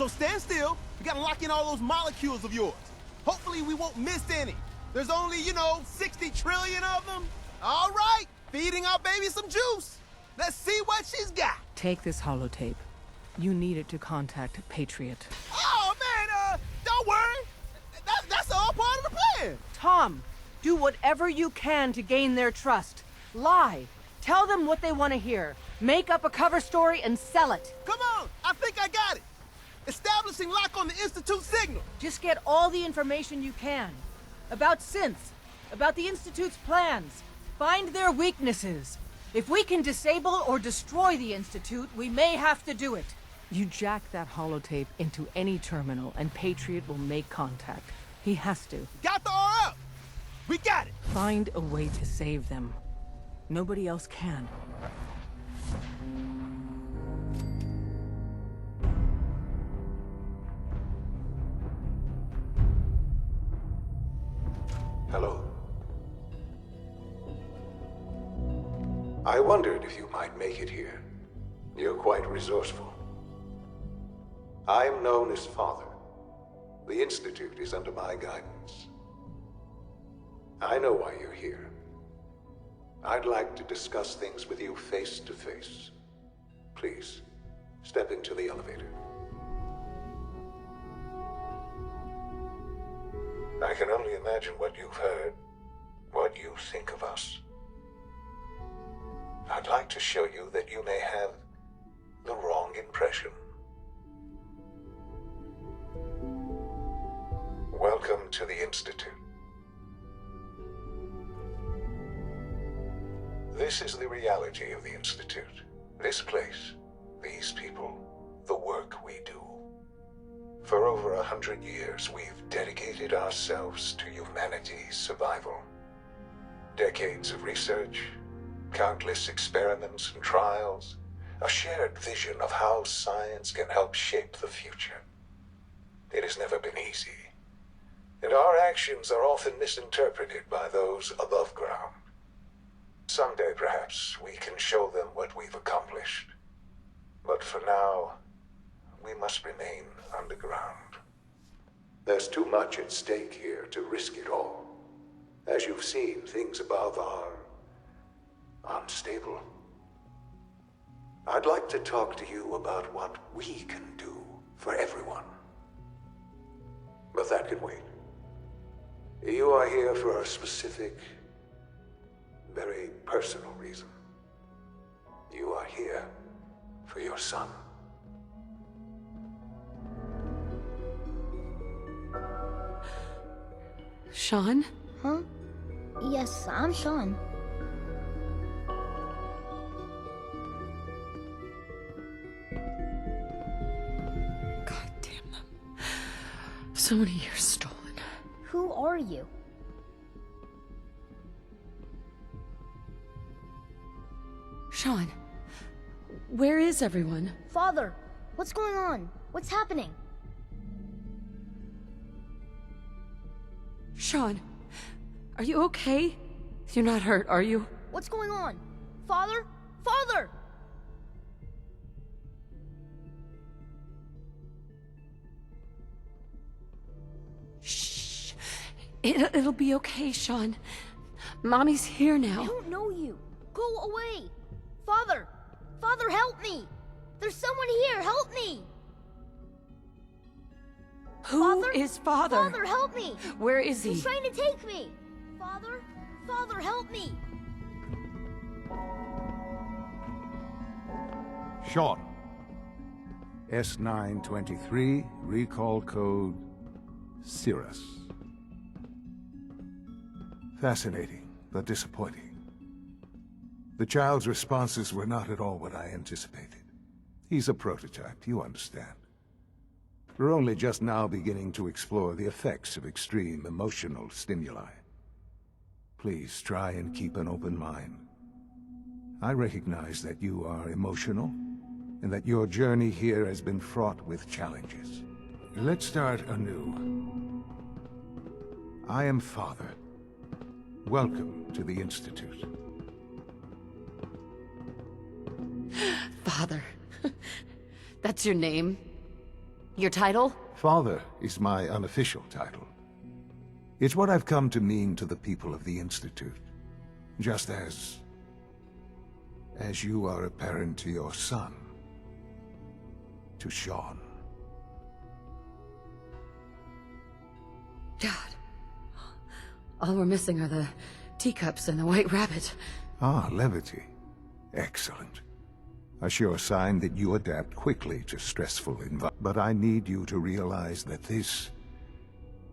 So stand still. We gotta lock in all those molecules of yours. Hopefully we won't miss any. There's only, 60 trillion of them. All right, feeding our baby some juice. Let's see what she's got. Take this holotape. You need it to contact Patriot. Oh, man, don't worry. That's all part of the plan. Tom, do whatever you can to gain their trust. Lie. Tell them what they want to hear. Make up a cover story and sell it. Come on, I think I got it. Establishing lock on the Institute signal. Just get all the information you can. About synths. About the Institute's plans. Find their weaknesses. If we can disable or destroy the Institute, we may have to do it. You jack that holotape into any terminal and Patriot will make contact. He has to. Got the R up. We got it. Find a way to save them. Nobody else can. Hello. I wondered if you might make it here. You're quite resourceful. I'm known as Father. The Institute is under my guidance. I know why you're here. I'd like to discuss things with you face to face. Please, step into the elevator. I can only imagine what you've heard, what you think of us. I'd like to show you that you may have the wrong impression. Welcome to the Institute. This is the reality of the Institute. This place, these people, the work we do. For over 100 years, we've dedicated ourselves to humanity's survival. Decades of research, countless experiments and trials, a shared vision of how science can help shape the future. It has never been easy, and our actions are often misinterpreted by those above ground. Someday, perhaps, we can show them what we've accomplished. But for now, we must remain underground. There's too much at stake here to risk it all. As you've seen, things above are unstable. I'd like to talk to you about what we can do for everyone. But that can wait. You are here for a specific, very personal reason. You are here for your son. Shaun? Huh? Yes, I'm Shaun. God damn them. So many years stolen. Who are you? Shaun, where is everyone? Father, what's going on? What's happening? Shaun, are you okay? You're not hurt, are you? What's going on? Father? Father! Shh. It'll be okay, Shaun. Mommy's here I now. don't know you. Go away. Father! Father, help me! There's someone here, help me! Who is Father? Father, help me! Where is he? He's trying to take me! Father? Father, help me! Shaun. S923, recall code Cirrus. Fascinating, but disappointing. The child's responses were not at all what I anticipated. He's a prototype, you understand. We're only just now beginning to explore the effects of extreme emotional stimuli. Please try and keep an open mind. I recognize that you are emotional, and that your journey here has been fraught with challenges. Let's start anew. I am Father. Welcome to the Institute. Father. That's your name? Your title? Father is my unofficial title. It's what I've come to mean to the people of the Institute. Just as you are a parent to your son. To Shaun. God. All we're missing are the teacups and the white rabbit. Ah, levity. Excellent. A sure sign that you adapt quickly to stressful environments. But I need you to realize that this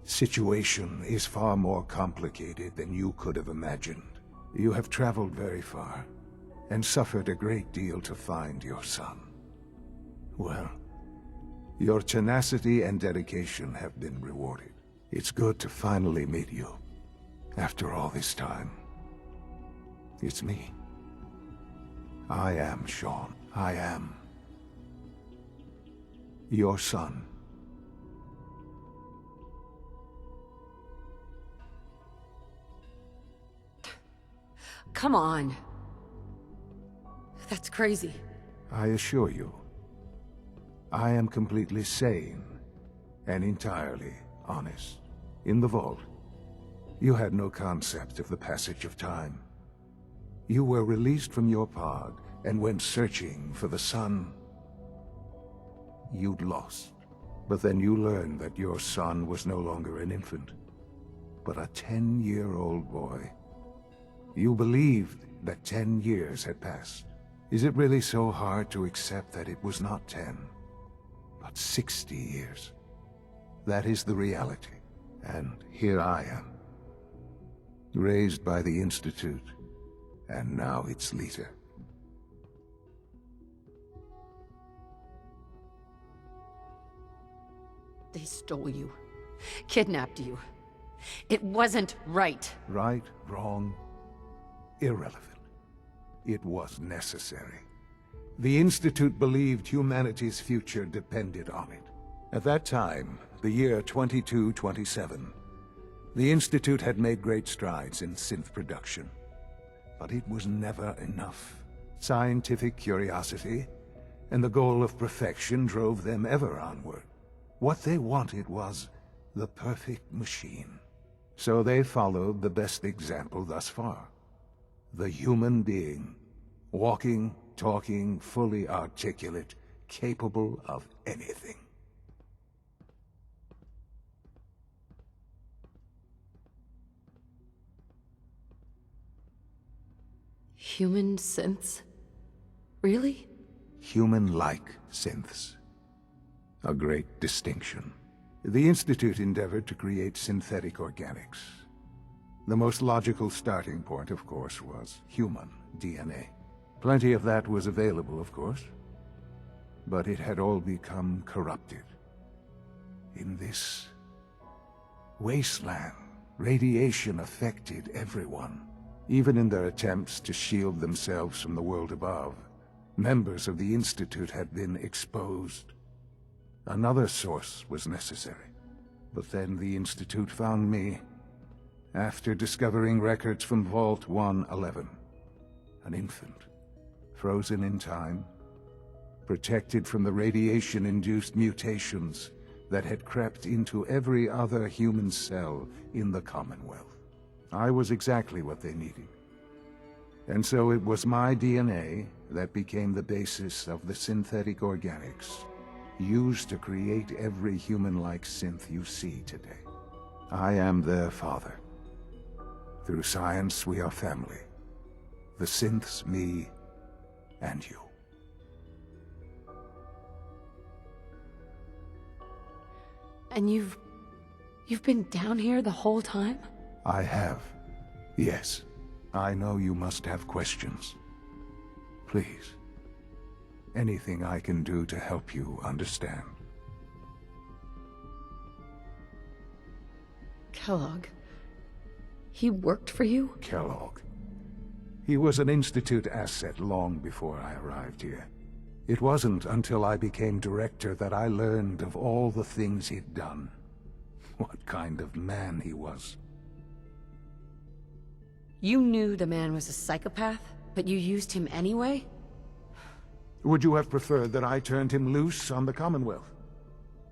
situation is far more complicated than you could have imagined. You have traveled very far, and suffered a great deal to find your son. Well, your tenacity and dedication have been rewarded. It's good to finally meet you. After all this time, it's me. I am Shaun. I am your son. Come on. That's crazy. I assure you, I am completely sane and entirely honest. In the vault, you had no concept of the passage of time. You were released from your pod and went searching for the son you'd lost. But then you learned that your son was no longer an infant, but a 10-year-old boy. You believed that 10 years had passed. Is it really so hard to accept that it was not 10, but 60 years? That is the reality. And here I am, raised by the Institute, and now its leader. They stole you. Kidnapped you. It wasn't right. Right, wrong, irrelevant. It was necessary. The Institute believed humanity's future depended on it. At that time, the year 2227, the Institute had made great strides in synth production. But it was never enough. Scientific curiosity and the goal of perfection drove them ever onward. What they wanted was the perfect machine. So they followed the best example thus far. The human being. Walking, talking, fully articulate, capable of anything. Human synths? Really? Human-like synths. A great distinction. The Institute endeavored to create synthetic organics. The most logical starting point, of course, was human DNA. Plenty of that was available, of course, but it had all become corrupted. In this wasteland, radiation affected everyone. Even in their attempts to shield themselves from the world above, members of the Institute had been exposed. Another source was necessary. But then the Institute found me, after discovering records from Vault 111. An infant, frozen in time, protected from the radiation-induced mutations that had crept into every other human cell in the Commonwealth. I was exactly what they needed. And so it was my DNA that became the basis of the synthetic organics used to create every human-like synth you see today. I am their father. Through science, we are family. The synths, me, and you. And you've been down here the whole time? I have. Yes. I know you must have questions. Please. Anything I can do to help you understand. Kellogg. He worked for you? Kellogg. He was an Institute asset long before I arrived here. It wasn't until I became director that I learned of all the things he'd done. What kind of man he was. You knew the man was a psychopath, but you used him anyway? Would you have preferred that I turned him loose on the Commonwealth?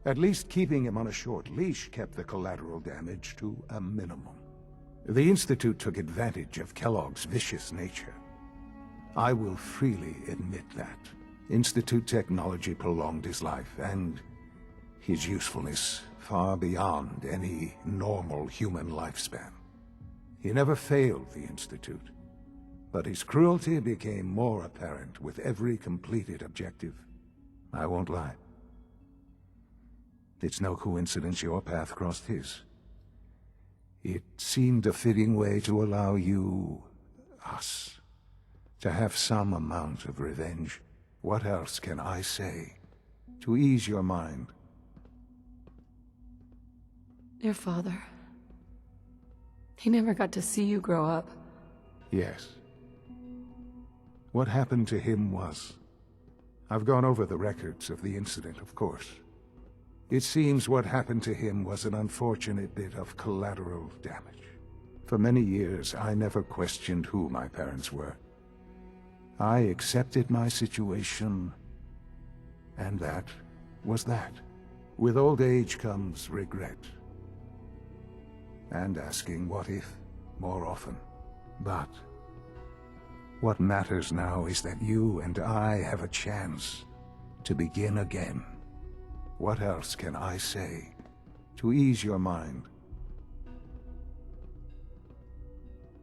At least keeping him on a short leash kept the collateral damage to a minimum. The Institute took advantage of Kellogg's vicious nature. I will freely admit that. Institute technology prolonged his life, and his usefulness far beyond any normal human lifespan. He never failed the Institute, but his cruelty became more apparent with every completed objective. I won't lie. It's no coincidence your path crossed his. It seemed a fitting way to allow you, us, to have some amount of revenge. What else can I say to ease your mind? Your father. He never got to see you grow up. Yes. What happened to him was... I've gone over the records of the incident, of course. It seems what happened to him was an unfortunate bit of collateral damage. For many years, I never questioned who my parents were. I accepted my situation, and that was that. With old age comes regret. And asking what if more often. But what matters now is that you and I have a chance to begin again. What else can I say to ease your mind?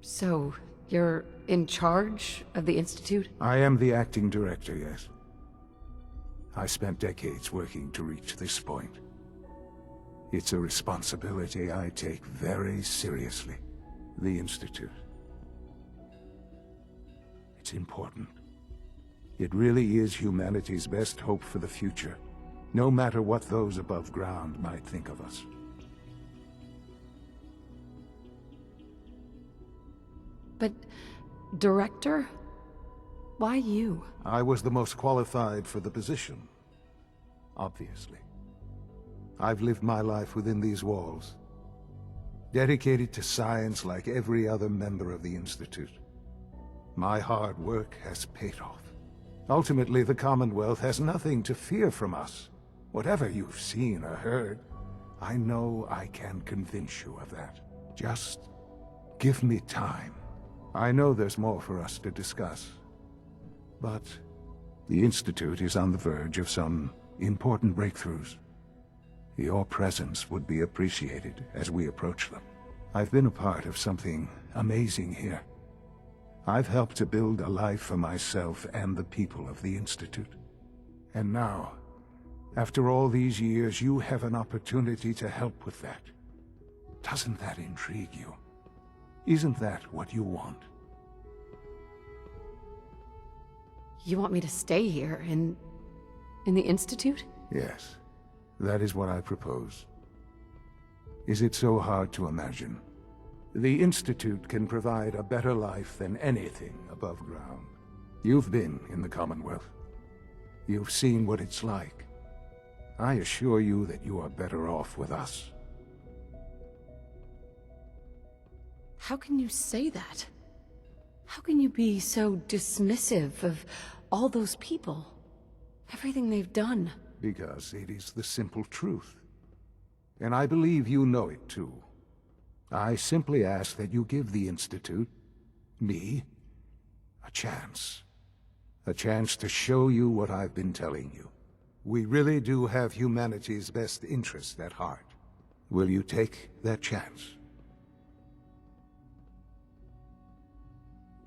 So, you're in charge of the Institute? I am the acting director, yes. I spent decades working to reach this point. It's a responsibility I take very seriously. The Institute. It's important. It really is humanity's best hope for the future, no matter what those above ground might think of us. But, Director? Why you? I was the most qualified for the position, obviously. I've lived my life within these walls, dedicated to science like every other member of the Institute. My hard work has paid off. Ultimately, the Commonwealth has nothing to fear from us. Whatever you've seen or heard, I know I can convince you of that. Just give me time. I know there's more for us to discuss. But the Institute is on the verge of some important breakthroughs. Your presence would be appreciated as we approach them. I've been a part of something amazing here. I've helped to build a life for myself and the people of the Institute. And now, after all these years, you have an opportunity to help with that. Doesn't that intrigue you? Isn't that what you want? You want me to stay here, in the Institute? Yes, that is what I propose. Is it so hard to imagine? The Institute can provide a better life than anything above ground. You've been in the Commonwealth. You've seen what it's like. I assure you that you are better off with us. How can you say that? How can you be so dismissive of all those people? Everything they've done? Because it is the simple truth. And I believe you know it too. I simply ask that you give the Institute, me, a chance. A chance to show you what I've been telling you. We really do have humanity's best interest at heart. Will you take that chance?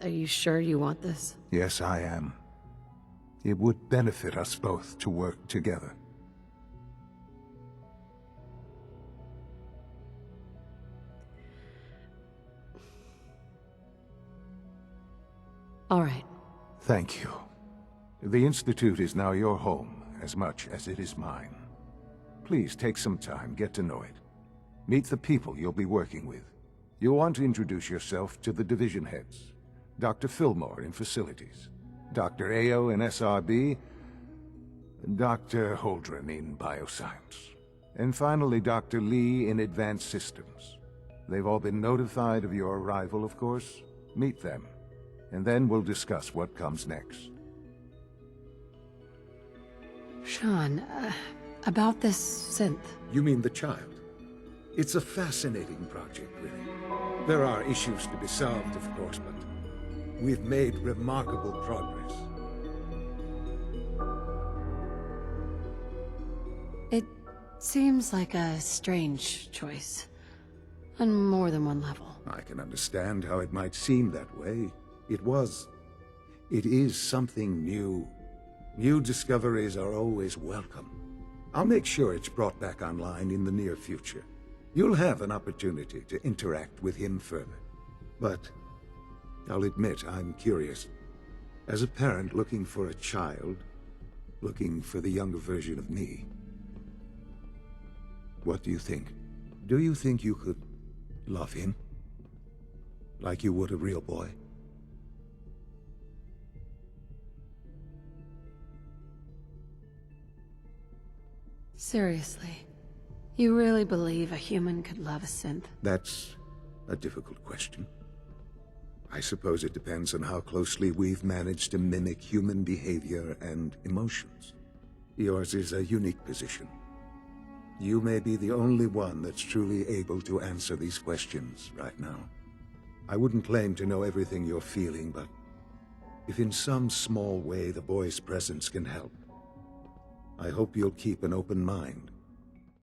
Are you sure you want this? Yes, I am. It would benefit us both to work together. All right. Thank you. The Institute is now your home, as much as it is mine. Please take some time, get to know it. Meet the people you'll be working with. You'll want to introduce yourself to the division heads. Dr. Fillmore in Facilities, Dr. Ayo in SRB, Dr. Holdren in Bioscience, and finally Dr. Lee in Advanced Systems. They've all been notified of your arrival, of course. Meet them, and then we'll discuss what comes next. Shaun, About this synth. You mean the child? It's a fascinating project, really. There are issues to be solved, of course, but we've made remarkable progress. It seems like a strange choice. On more than one level. I can understand how it might seem that way. It is something new. New discoveries are always welcome. I'll make sure it's brought back online in the near future. You'll have an opportunity to interact with him further. But I'll admit I'm curious. As a parent looking for a child, looking for the younger version of me, what do you think? Do you think you could love him? Like you would a real boy? Seriously, you really believe a human could love a synth? That's a difficult question. I suppose it depends on how closely we've managed to mimic human behavior and emotions. Yours is a unique position. You may be the only one that's truly able to answer these questions right now. I wouldn't claim to know everything you're feeling, but if in some small way the boy's presence can help, I hope you'll keep an open mind.